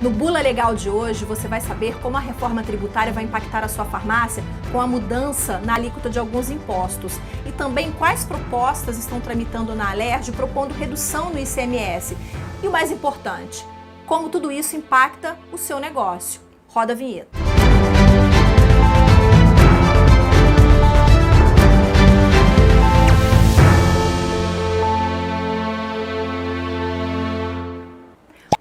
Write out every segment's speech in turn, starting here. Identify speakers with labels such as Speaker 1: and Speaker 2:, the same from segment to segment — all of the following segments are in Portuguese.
Speaker 1: No Bula Legal de hoje, você vai saber como a reforma tributária vai impactar a sua farmácia com a mudança na alíquota de alguns impostos e também quais propostas estão tramitando na Alerj propondo redução no ICMS. E o mais importante, como tudo isso impacta o seu negócio. Roda a vinheta.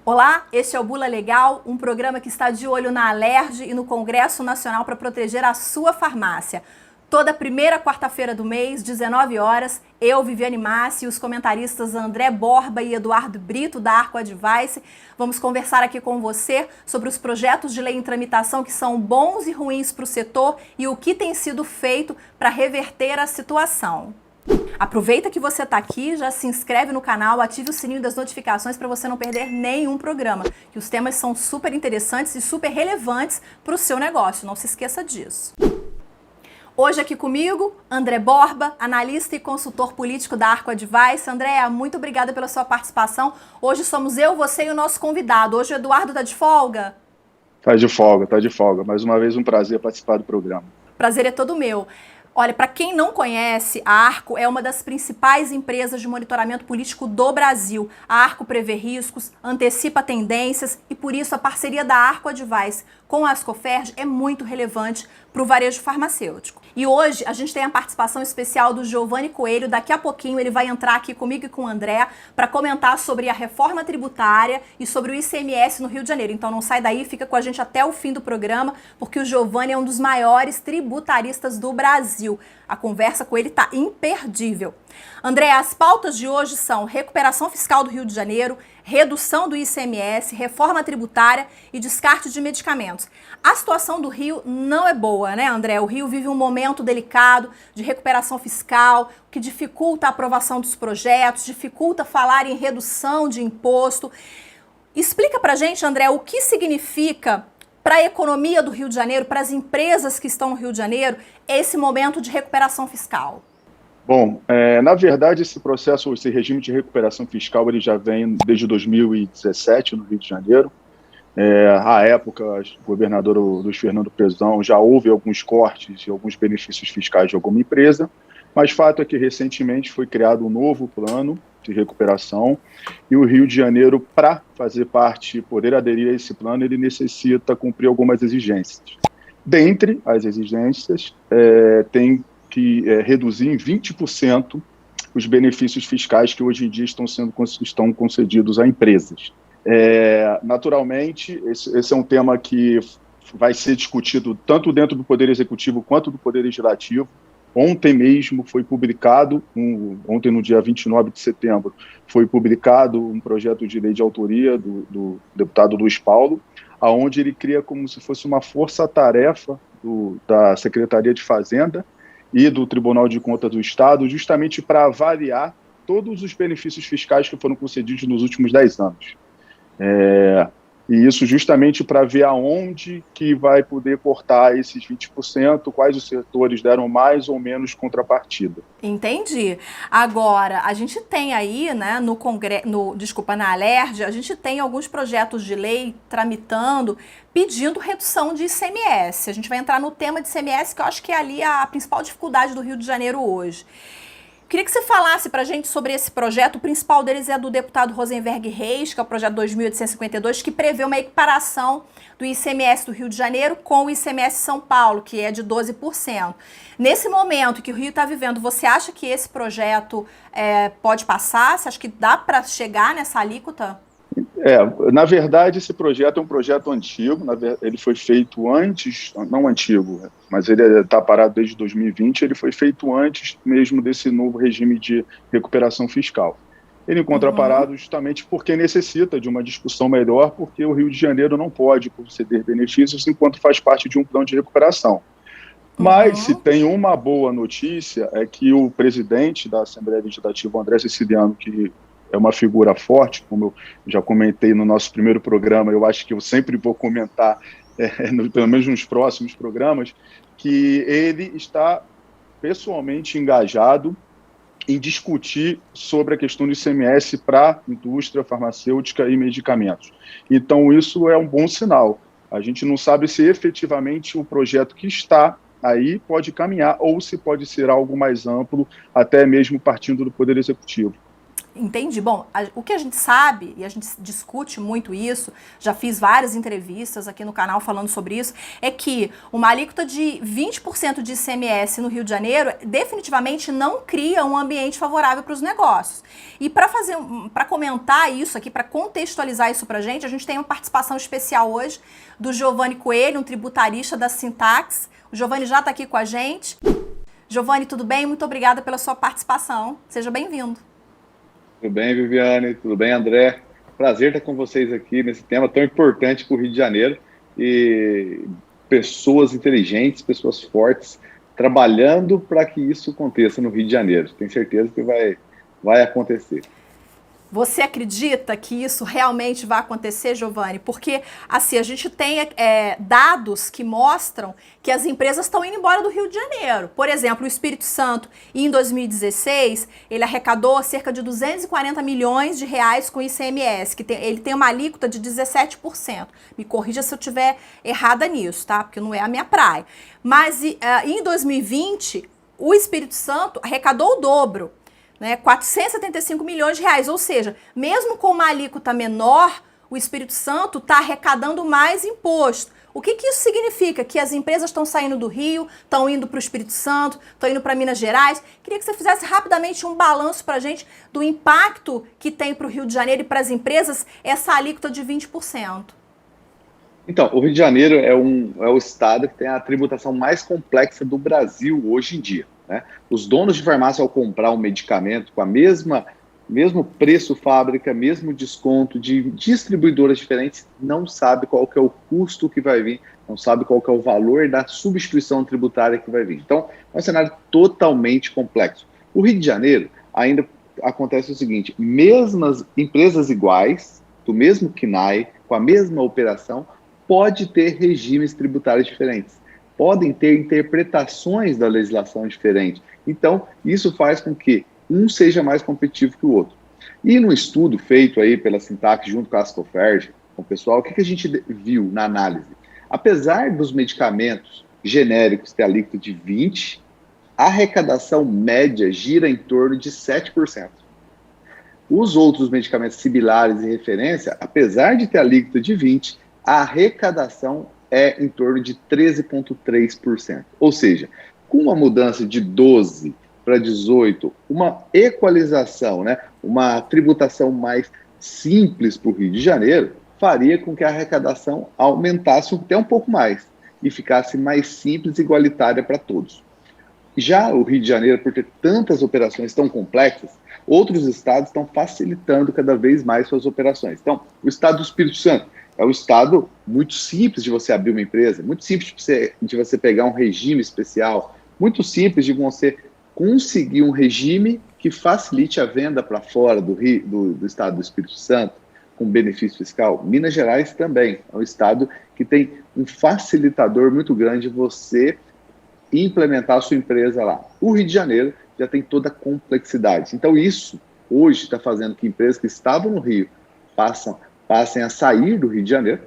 Speaker 1: Olá, este é o Bula Legal, um programa que está de olho na Alerj e no Congresso Nacional para proteger a sua farmácia. Toda primeira quarta-feira do mês, 19 horas, eu, Viviane Massi, e os comentaristas André Borba e Eduardo Brito, da Arco Advice, vamos conversar aqui com você sobre os projetos de lei em tramitação que são bons e ruins para o setor e o que tem sido feito para reverter a situação. Aproveita que você está aqui, já se inscreve no canal, ative o sininho das notificações para você não perder nenhum programa, que os temas são super interessantes e super relevantes para o seu negócio, não se esqueça disso. Hoje aqui comigo, André Borba, analista e consultor político da Arco Advice. André, muito obrigada pela sua participação. Hoje somos eu, você e o nosso convidado. Hoje o Eduardo está de folga?
Speaker 2: Tá de folga. Mais uma vez um prazer participar do programa.
Speaker 1: Prazer é todo meu. Olha, para quem não conhece, a Arco é uma das principais empresas de monitoramento político do Brasil. A Arco prevê riscos, antecipa tendências e, por isso, a parceria da Arco Advice com a Ascoferj é muito relevante para o varejo farmacêutico. E hoje a gente tem a participação especial do Giovanni Coelho. Daqui a pouquinho ele vai entrar aqui comigo e com o André para comentar sobre a reforma tributária e sobre o ICMS no Rio de Janeiro. Então não sai daí, fica com a gente até o fim do programa, porque o Giovanni é um dos maiores tributaristas do Brasil. A conversa com ele está imperdível. André, as pautas de hoje são recuperação fiscal do Rio de Janeiro, redução do ICMS, reforma tributária e descarte de medicamentos. A situação do Rio não é boa, né, André? O Rio vive um momento delicado de recuperação fiscal, que dificulta a aprovação dos projetos, dificulta falar em redução de imposto. Explica pra gente, André, o que significa para a economia do Rio de Janeiro, para as empresas que estão no Rio de Janeiro, esse momento de recuperação fiscal?
Speaker 2: Bom, na verdade, esse processo, esse regime de recuperação fiscal, ele já vem desde 2017 no Rio de Janeiro. À época, o governador Luiz Fernando Pezão já houve alguns cortes e alguns benefícios fiscais de alguma empresa, mas fato é que recentemente foi criado um novo plano de recuperação e o Rio de Janeiro, para fazer parte, poder aderir a esse plano, ele necessita cumprir algumas exigências. Dentre as exigências, tem que reduzir em 20% os benefícios fiscais que hoje em dia estão concedidos a empresas. Naturalmente, esse é um tema que vai ser discutido tanto dentro do Poder Executivo quanto do Poder Legislativo. Ontem mesmo foi publicado, ontem no dia 29 de setembro, foi publicado um projeto de lei de autoria do deputado Luiz Paulo, onde ele cria como se fosse uma força-tarefa da Secretaria de Fazenda e do Tribunal de Contas do Estado, justamente para avaliar todos os benefícios fiscais que foram concedidos nos últimos 10 anos. E isso justamente para ver aonde que vai poder cortar esses 20%, quais os setores deram mais ou menos contrapartida.
Speaker 1: Entendi. Agora, a gente tem aí, né, na Alerj, a gente tem alguns projetos de lei tramitando, pedindo redução de ICMS. A gente vai entrar no tema de ICMS, que eu acho que é ali a principal dificuldade do Rio de Janeiro hoje. Queria que você falasse para a gente sobre esse projeto. O principal deles é do deputado Rosenberg Reis, que é o projeto 2852, que prevê uma equiparação do ICMS do Rio de Janeiro com o ICMS São Paulo, que é de 12%. Nesse momento que o Rio está vivendo, você acha que esse projeto pode passar? Você acha que dá para chegar nessa alíquota?
Speaker 2: Na verdade, esse projeto é um projeto antigo, ele foi feito antes, não antigo, mas ele está parado desde 2020, ele foi feito antes mesmo desse novo regime de recuperação fiscal. Ele encontra parado justamente porque necessita de uma discussão melhor, porque o Rio de Janeiro não pode conceder benefícios enquanto faz parte de um plano de recuperação. Mas, se tem uma boa notícia, é que o presidente da Assembleia Legislativa, André Siciliano, que é uma figura forte, como eu já comentei no nosso primeiro programa, eu acho que eu sempre vou comentar, pelo menos nos próximos programas, que ele está pessoalmente engajado em discutir sobre a questão do ICMS para indústria farmacêutica e medicamentos. Então, isso é um bom sinal. A gente não sabe se efetivamente o projeto que está aí pode caminhar ou se pode ser algo mais amplo, até mesmo partindo do Poder Executivo.
Speaker 1: Entendi. Bom, o que a gente sabe, e a gente discute muito isso, já fiz várias entrevistas aqui no canal falando sobre isso, é que uma alíquota de 20% de ICMS no Rio de Janeiro definitivamente não cria um ambiente favorável para os negócios. E para comentar isso aqui, para contextualizar isso para a gente tem uma participação especial hoje do Giovanni Coelho, um tributarista da Sintax. O Giovanni já está aqui com a gente. Giovanni, tudo bem? Muito obrigada pela sua participação. Seja bem-vindo.
Speaker 3: Tudo bem, Viviane? Tudo bem, André? Prazer estar com vocês aqui nesse tema tão importante para o Rio de Janeiro e pessoas inteligentes, pessoas fortes, trabalhando para que isso aconteça no Rio de Janeiro. Tenho certeza que vai acontecer.
Speaker 1: Você acredita que isso realmente vai acontecer, Giovanni? Porque, assim, a gente tem dados que mostram que as empresas estão indo embora do Rio de Janeiro. Por exemplo, o Espírito Santo, em 2016, ele arrecadou cerca de 240 milhões de reais com ICMS, ele tem uma alíquota de 17%. Me corrija se eu estiver errada nisso, tá? Porque não é a minha praia. Mas, em 2020, o Espírito Santo arrecadou o dobro. 475 milhões de reais, ou seja, mesmo com uma alíquota menor, o Espírito Santo está arrecadando mais imposto. O que isso significa? Que as empresas estão saindo do Rio, estão indo para o Espírito Santo, estão indo para Minas Gerais. Queria que você fizesse rapidamente um balanço para a gente do impacto que tem para o Rio de Janeiro e para as empresas essa alíquota de 20%.
Speaker 3: Então, o Rio de Janeiro é o estado que tem a tributação mais complexa do Brasil hoje em dia. Né? Os donos de farmácia, ao comprar um medicamento com mesmo preço fábrica, mesmo desconto de distribuidoras diferentes, não sabe qual que é o custo que vai vir, não sabe qual que é o valor da substituição tributária que vai vir. Então, é um cenário totalmente complexo. O Rio de Janeiro ainda acontece o seguinte, mesmas empresas iguais, do mesmo KNAI, com a mesma operação, pode ter regimes tributários diferentes. Podem ter interpretações da legislação diferentes. Então, isso faz com que um seja mais competitivo que o outro. E no estudo feito aí pela Sintax, junto com a Ascoferj, com o pessoal, o que a gente viu na análise? Apesar dos medicamentos genéricos ter alíquota de 20%, a arrecadação média gira em torno de 7%. Os outros medicamentos similares e referência, apesar de ter alíquota de 20%, a arrecadação é em torno de 13,3%. Ou seja, com uma mudança de 12% para 18%, uma equalização, né, uma tributação mais simples para o Rio de Janeiro, faria com que a arrecadação aumentasse até um pouco mais e ficasse mais simples e igualitária para todos. Já o Rio de Janeiro, por ter tantas operações tão complexas, outros estados estão facilitando cada vez mais suas operações. Então, o estado do Espírito Santo é um estado muito simples de você abrir uma empresa, muito simples de você pegar um regime especial, muito simples de você conseguir um regime que facilite a venda para fora do estado do Espírito Santo, com benefício fiscal. Minas Gerais também é um estado que tem um facilitador muito grande de você implementar a sua empresa lá. O Rio de Janeiro já tem toda a complexidade. Então isso, hoje, está fazendo que empresas que estavam no Rio passem a sair do Rio de Janeiro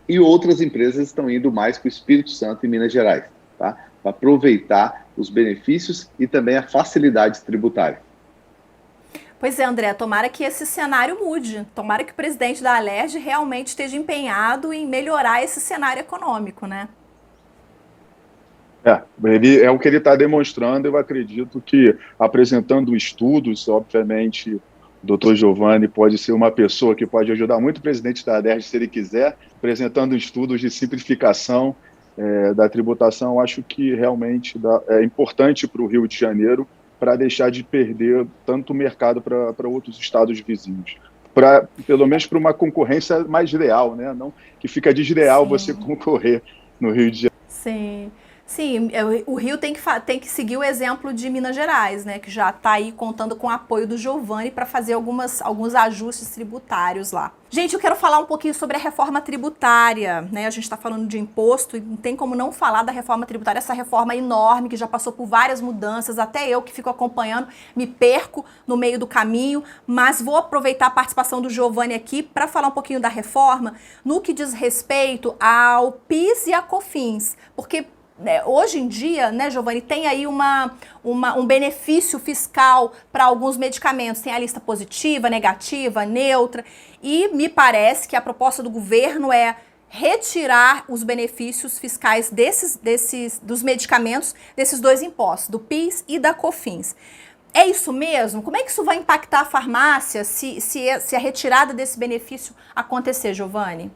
Speaker 3: e outras empresas estão indo mais para o Espírito Santo e Minas Gerais, tá? Para aproveitar os benefícios e também a facilidade tributária.
Speaker 1: Pois é, André, tomara que esse cenário mude, tomara que o presidente da Alerj realmente esteja empenhado em melhorar esse cenário econômico, né?
Speaker 2: É o que ele está demonstrando. Eu acredito que, apresentando estudos, obviamente, o doutor Giovanni pode ser uma pessoa que pode ajudar muito o presidente da Alerj, se ele quiser, apresentando estudos de simplificação da tributação. Acho que realmente é importante para o Rio de Janeiro, para deixar de perder tanto mercado para outros estados vizinhos. Pelo menos para uma concorrência mais leal, né? Não que fica desleal. Sim. Você concorrer no Sim.
Speaker 1: Sim, o Rio tem que seguir o exemplo de Minas Gerais, né, que já está aí contando com o apoio do Giovanni para fazer alguns ajustes tributários lá. Gente, eu quero falar um pouquinho sobre a reforma tributária, né? A gente está falando de imposto e não tem como não falar da reforma tributária, essa reforma enorme que já passou por várias mudanças, até eu que fico acompanhando me perco no meio do caminho, mas vou aproveitar a participação do Giovanni aqui para falar um pouquinho da reforma no que diz respeito ao PIS e a COFINS, porque hoje em dia, né, Giovanni, tem aí um benefício fiscal para alguns medicamentos. Tem a lista positiva, negativa, neutra. E me parece que a proposta do governo é retirar os benefícios fiscais dos medicamentos, desses dois impostos, do PIS e da COFINS. É isso mesmo? Como é que isso vai impactar a farmácia se a retirada desse benefício acontecer, Giovanni?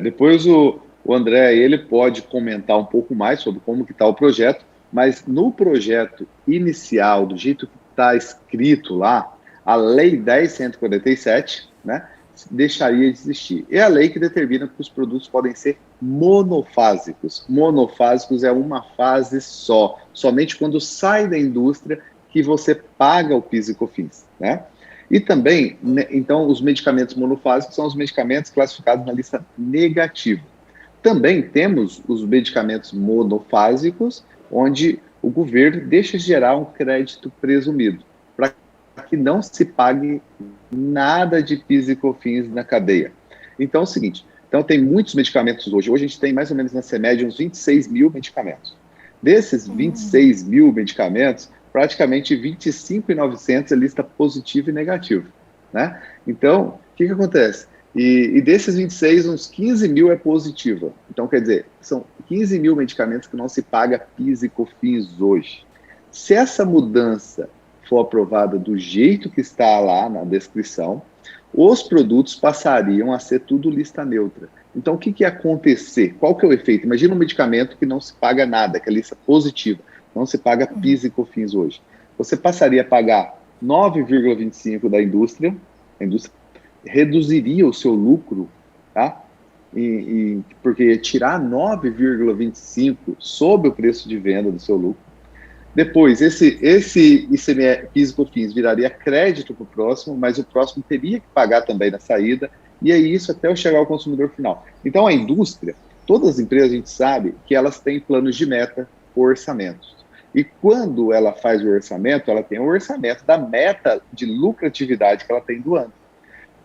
Speaker 3: Depois o André, ele pode comentar um pouco mais sobre como que está o projeto, mas no projeto inicial, do jeito que está escrito lá, a Lei 10.147, né, deixaria de existir. É a lei que determina que os produtos podem ser monofásicos. Monofásicos é uma fase só, somente quando sai da indústria que você paga o PIS e COFINS, né? E também, então, os medicamentos monofásicos são os medicamentos classificados na lista negativa. Também temos os medicamentos monofásicos, onde o governo deixa gerar um crédito presumido, para que não se pague nada de PIS e COFINS na cadeia. Então é o seguinte, tem muitos medicamentos hoje. Hoje a gente tem mais ou menos na CEMED uns 26 mil medicamentos. Desses 26 mil medicamentos, praticamente 25.900 é lista positiva e negativa, né? Então, o que acontece? E desses 26, uns 15 mil é positiva. Então, quer dizer, são 15 mil medicamentos que não se paga PIS e COFINS hoje. Se essa mudança for aprovada do jeito que está lá na descrição, os produtos passariam a ser tudo lista neutra. Então, o que ia acontecer? Qual que é o efeito? Imagina um medicamento que não se paga nada, que é lista positiva. Não se paga PIS e COFINS hoje. Você passaria a pagar 9,25 da indústria, a indústria reduziria o seu lucro, tá? Porque tirar 9,25 sobre o preço de venda do seu lucro. Depois, esse ICMS, PIS e COFINS viraria crédito para o próximo, mas o próximo teria que pagar também na saída, e é isso até eu chegar ao consumidor final. Então, a indústria, todas as empresas, a gente sabe que elas têm planos de meta por orçamentos. E quando ela faz o orçamento, ela tem o orçamento da meta de lucratividade que ela tem do ano.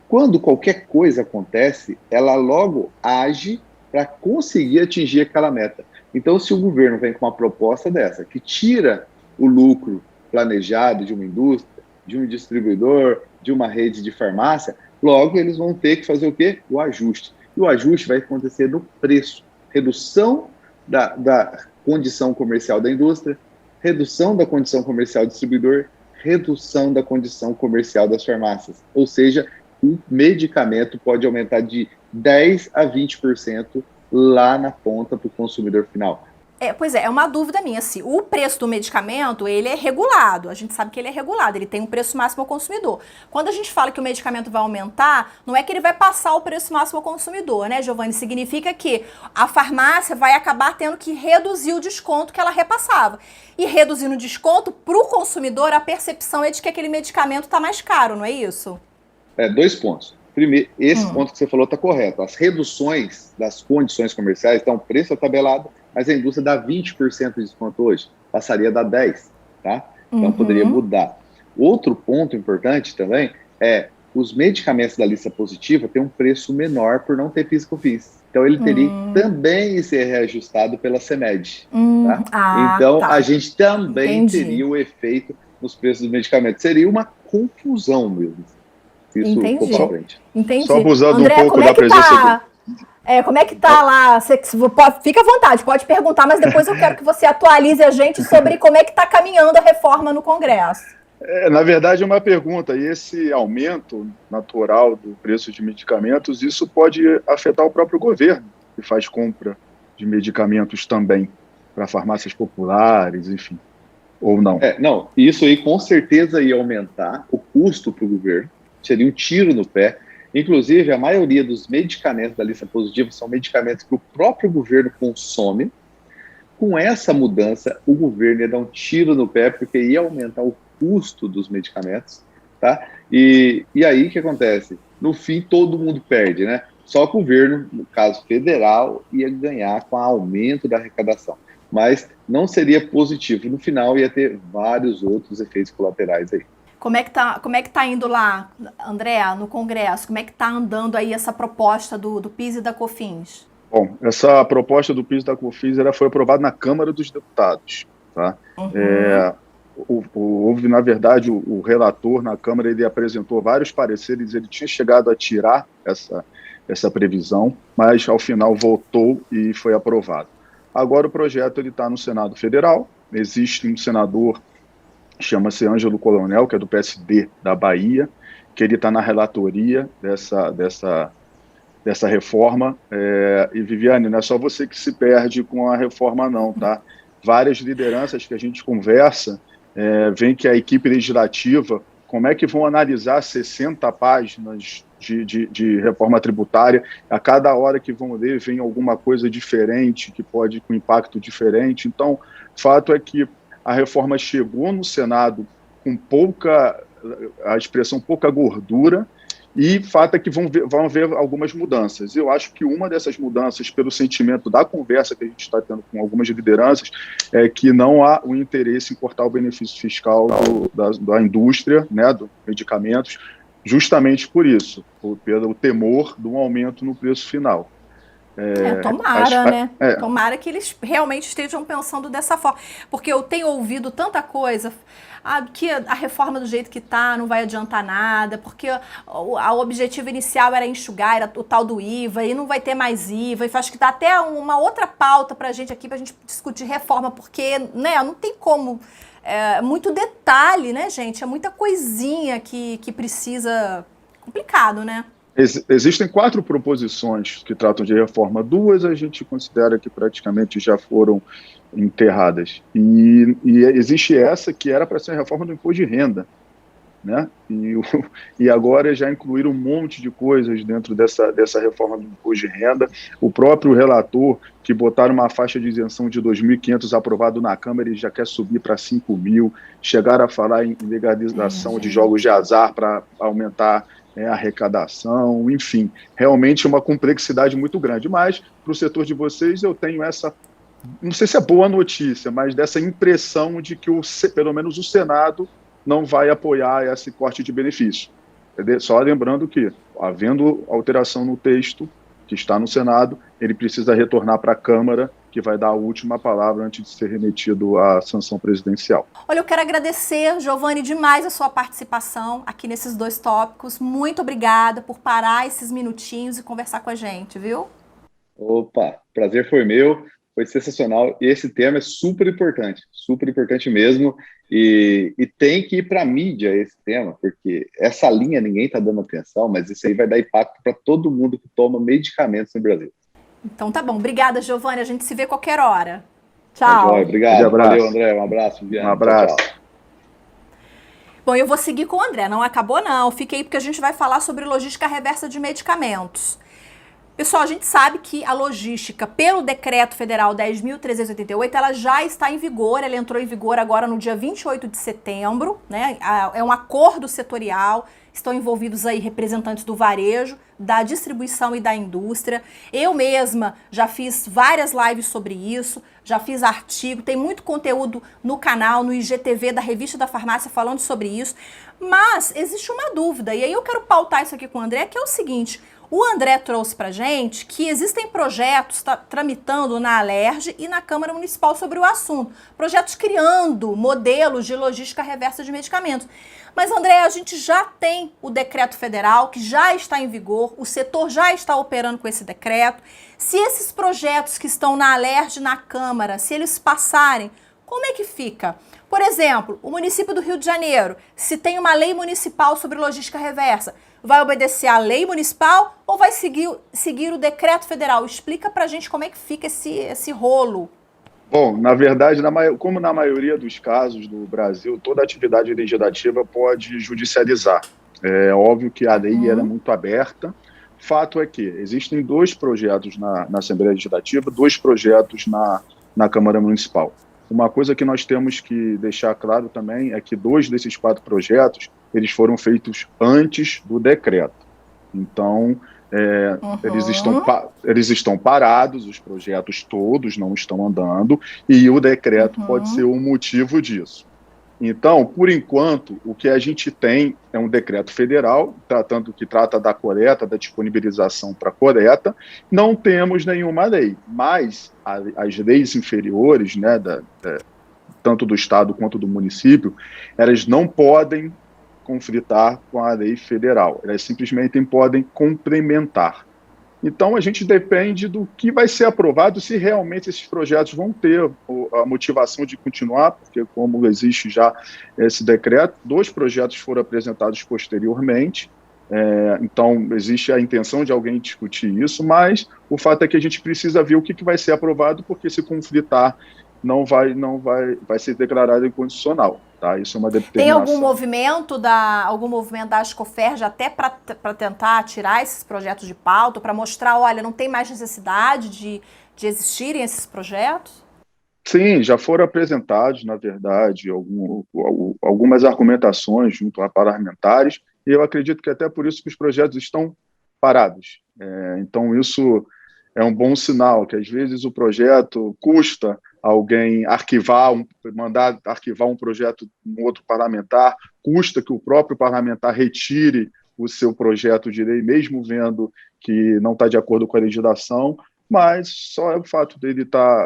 Speaker 3: Quando qualquer coisa acontece, ela logo age para conseguir atingir aquela meta. Então, se o governo vem com uma proposta dessa, que tira o lucro planejado de uma indústria, de um distribuidor, de uma rede de farmácia, logo eles vão ter que fazer o quê? O ajuste. E o ajuste vai acontecer no preço. Redução da condição comercial da indústria, redução da condição comercial do distribuidor, redução da condição comercial das farmácias. Ou seja, o medicamento pode aumentar de 10% a 20% lá na ponta para o consumidor final.
Speaker 1: Pois é uma dúvida minha, assim, o preço do medicamento, ele é regulado, a gente sabe que ele é regulado, ele tem um preço máximo ao consumidor. Quando a gente fala que o medicamento vai aumentar, não é que ele vai passar o preço máximo ao consumidor, né, Giovanni? Significa que a farmácia vai acabar tendo que reduzir o desconto que ela repassava. E reduzindo o desconto, para o consumidor, a percepção é de que aquele medicamento está mais caro, não é isso?
Speaker 3: 2 pontos. Primeiro, esse ponto que você falou está correto. As reduções das condições comerciais, então o preço é tabelado, mas a indústria dá 20% de desconto hoje, passaria a dar 10%, tá? Então poderia mudar. Outro ponto importante também é os medicamentos da lista positiva têm um preço menor por não ter PIS e COFINS. Então ele teria que também ser reajustado pela CEMED. Tá? Então a gente também teria o efeito nos preços dos medicamentos. Seria uma confusão mesmo. Isso
Speaker 1: Entendi.
Speaker 2: Só abusando
Speaker 1: André,
Speaker 2: um pouco da presença.
Speaker 1: Como é que tá lá? Fica à vontade, pode perguntar, mas depois eu quero que você atualize a gente sobre como é que está caminhando a reforma no Congresso.
Speaker 2: Na verdade, é uma pergunta. E esse aumento natural do preço de medicamentos, isso pode afetar o próprio governo, que faz compra de medicamentos também, para farmácias populares, enfim, ou não?
Speaker 3: Não, isso aí com certeza ia aumentar o custo para o governo, seria um tiro no pé. Inclusive, a maioria dos medicamentos da lista positiva são medicamentos que o próprio governo consome. com essa mudança, o governo ia dar um tiro no pé, porque ia aumentar o custo dos medicamentos, tá? E aí, o que acontece? No fim, todo mundo perde, né? Só o governo, no caso federal, ia ganhar com o aumento da arrecadação. Mas não seria positivo. No final, ia ter vários outros efeitos colaterais aí.
Speaker 1: Como é que tá indo lá, André, no Congresso? Como é que tá andando aí essa proposta do PIS e da COFINS?
Speaker 2: Bom, essa proposta do PIS e da COFINS ela foi aprovada na Câmara dos Deputados, tá? Houve, na verdade, o relator na Câmara, ele apresentou vários pareceres, ele tinha chegado a tirar essa previsão, mas ao final votou e foi aprovado. Agora o projeto está no Senado Federal, existe um senador, chama-se Ângelo Coronel, que é do PSD da Bahia, que ele está na relatoria dessa reforma, e Viviane, não é só você que se perde com a reforma não, tá? Várias lideranças que a gente conversa, veem que a equipe legislativa, como é que vão analisar 60 páginas de reforma tributária, a cada hora que vão ler vem alguma coisa diferente, que pode com impacto diferente. Então, fato é que a reforma chegou no Senado com a expressão pouca gordura, e fato é que vão haver algumas mudanças. Eu acho que uma dessas mudanças, pelo sentimento da conversa que a gente está tendo com algumas lideranças, é que não há o interesse em cortar o benefício fiscal da indústria, né, dos medicamentos, justamente por isso, pelo temor de um aumento no preço final.
Speaker 1: Tomara, né? Tomara que eles realmente estejam pensando dessa forma. Porque eu tenho ouvido tanta coisa, que a reforma do jeito que está não vai adiantar nada, porque o objetivo inicial era enxugar, era o tal do IVA, e não vai ter mais IVA, e acho que dá até uma outra pauta para a gente aqui, para a gente discutir reforma, porque, né, não tem como... muito detalhe, né, gente? É muita coisinha que precisa... Complicado, né?
Speaker 2: Existem 4 proposições que tratam de reforma. 2 a gente considera que praticamente já foram enterradas. E existe essa que era para ser a reforma do imposto de renda, né? E agora já incluíram um monte de coisas dentro dessa reforma do imposto de renda. O próprio relator, que botaram uma faixa de isenção de 2.500 aprovado na Câmara, ele já quer subir para 5.000. Chegaram a falar em legalização de jogos de azar para aumentar a arrecadação, enfim, realmente é uma complexidade muito grande, mas para o setor de vocês eu tenho essa, não sei se é boa notícia, mas dessa impressão de que pelo menos o Senado não vai apoiar esse corte de benefício. Só lembrando que, havendo alteração no texto que está no Senado, ele precisa retornar para a Câmara, que vai dar a última palavra antes de ser remetido à sanção presidencial.
Speaker 1: Olha, eu quero agradecer, Giovanni, demais a sua participação aqui nesses 2 tópicos. Muito obrigada por parar esses minutinhos e conversar com a gente, viu?
Speaker 3: Opa, prazer foi meu, foi sensacional. Esse tema é super importante mesmo, e tem que ir para a mídia esse tema, porque essa linha ninguém está dando atenção, mas isso aí vai dar impacto para todo mundo que toma medicamentos no Brasil.
Speaker 1: Então tá bom. Obrigada, Giovanni. A gente se vê qualquer hora. Tchau.
Speaker 3: Obrigado. Valeu, André. Um abraço, Viviane.
Speaker 2: Um abraço.
Speaker 3: Tchau.
Speaker 1: Bom, eu vou seguir com o André. Não acabou, não. Fique aí porque a gente vai falar sobre logística reversa de medicamentos. Pessoal, a gente sabe que a logística, pelo Decreto Federal 10.388, ela já está em vigor, ela entrou em vigor agora no dia 28 de setembro, né? É um acordo setorial, estão envolvidos aí representantes do varejo, da distribuição e da indústria. Eu mesma já fiz várias lives sobre isso, já fiz artigo, tem muito conteúdo no canal, no IGTV da Revista da Farmácia falando sobre isso, mas existe uma dúvida, e aí eu quero pautar isso aqui com o André, que é o seguinte: o André trouxe pra gente que existem projetos tramitando na Alerj e na Câmara Municipal sobre o assunto. Projetos criando modelos de logística reversa de medicamentos. Mas, André, a gente já tem o decreto federal que já está em vigor, o setor já está operando com esse decreto. Se esses projetos que estão na Alerj e na Câmara, se eles passarem, como é que fica? Por exemplo, o município do Rio de Janeiro, se tem uma lei municipal sobre logística reversa, vai obedecer à lei municipal ou vai seguir o decreto federal? Explica pra gente como é que fica esse rolo.
Speaker 2: Bom, na verdade, como na maioria dos casos do Brasil, toda atividade legislativa pode judicializar. É óbvio que a lei era muito aberta. Fato é que existem 2 projetos na Assembleia Legislativa, 2 projetos na Câmara Municipal. Uma coisa que nós temos que deixar claro também é que 2 desses 4 projetos, eles foram feitos antes do decreto. Então, eles estão parados, os projetos todos não estão andando, e o decreto pode ser o motivo disso. Então, por enquanto, o que a gente tem é um decreto federal, que trata da coleta, da disponibilização para coleta. Não temos nenhuma lei, mas as leis inferiores, né, tanto do Estado quanto do município, elas não podem conflitar com a lei federal, elas simplesmente podem complementar. Então, a gente depende do que vai ser aprovado, se realmente esses projetos vão ter a motivação de continuar, porque como existe já esse decreto, 2 projetos foram apresentados posteriormente, então existe a intenção de alguém discutir isso, mas o fato é que a gente precisa ver o que vai ser aprovado, porque se conflitar, vai ser declarado inconstitucional. Tá? Isso é uma determinação.
Speaker 1: Tem algum movimento da Ascoferj até para tentar tirar esses projetos de pauta, para mostrar, olha, não tem mais necessidade de existirem esses projetos?
Speaker 2: Sim, já foram apresentados, na verdade, algumas argumentações junto a parlamentares, e eu acredito que até por isso que os projetos estão parados. Então, isso é um bom sinal, que às vezes o projeto custa alguém mandar arquivar um projeto de um outro parlamentar, custa que o próprio parlamentar retire o seu projeto de lei, mesmo vendo que não está de acordo com a legislação, mas só o fato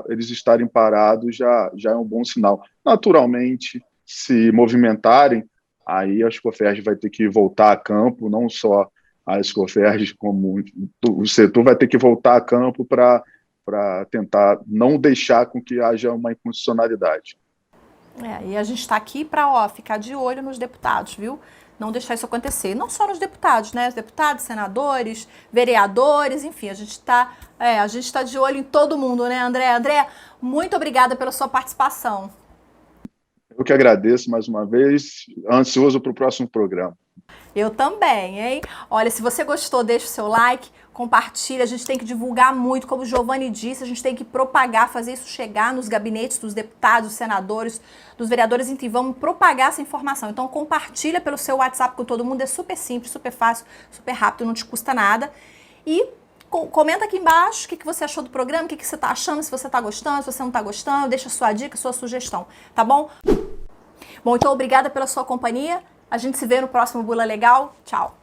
Speaker 2: eles estarem parados já é um bom sinal. Naturalmente, se movimentarem, aí a Ascoferj vai ter que voltar a campo, não só a Ascoferj, como o setor vai ter que voltar a campo para tentar não deixar com que haja uma inconstitucionalidade.
Speaker 1: E a gente está aqui para ficar de olho nos deputados, viu? Não deixar isso acontecer. Não só nos deputados, né? Os deputados, senadores, vereadores, enfim, a gente está de olho em todo mundo, né, André? André, muito obrigada pela sua participação.
Speaker 2: Eu que agradeço mais uma vez, ansioso para o próximo programa.
Speaker 1: Eu também, hein? Olha, se você gostou, deixa o seu like, compartilha, a gente tem que divulgar muito, como o Giovanni disse, a gente tem que propagar, fazer isso chegar nos gabinetes dos deputados, dos senadores, dos vereadores, enfim, vamos propagar essa informação. Então compartilha pelo seu WhatsApp com todo mundo, é super simples, super fácil, super rápido, não te custa nada. E comenta aqui embaixo o que você achou do programa, o que você está achando, se você está gostando, se você não está gostando, deixa sua dica, sua sugestão, tá bom? Bom, então obrigada pela sua companhia. A gente se vê no próximo Bula Legal. Tchau!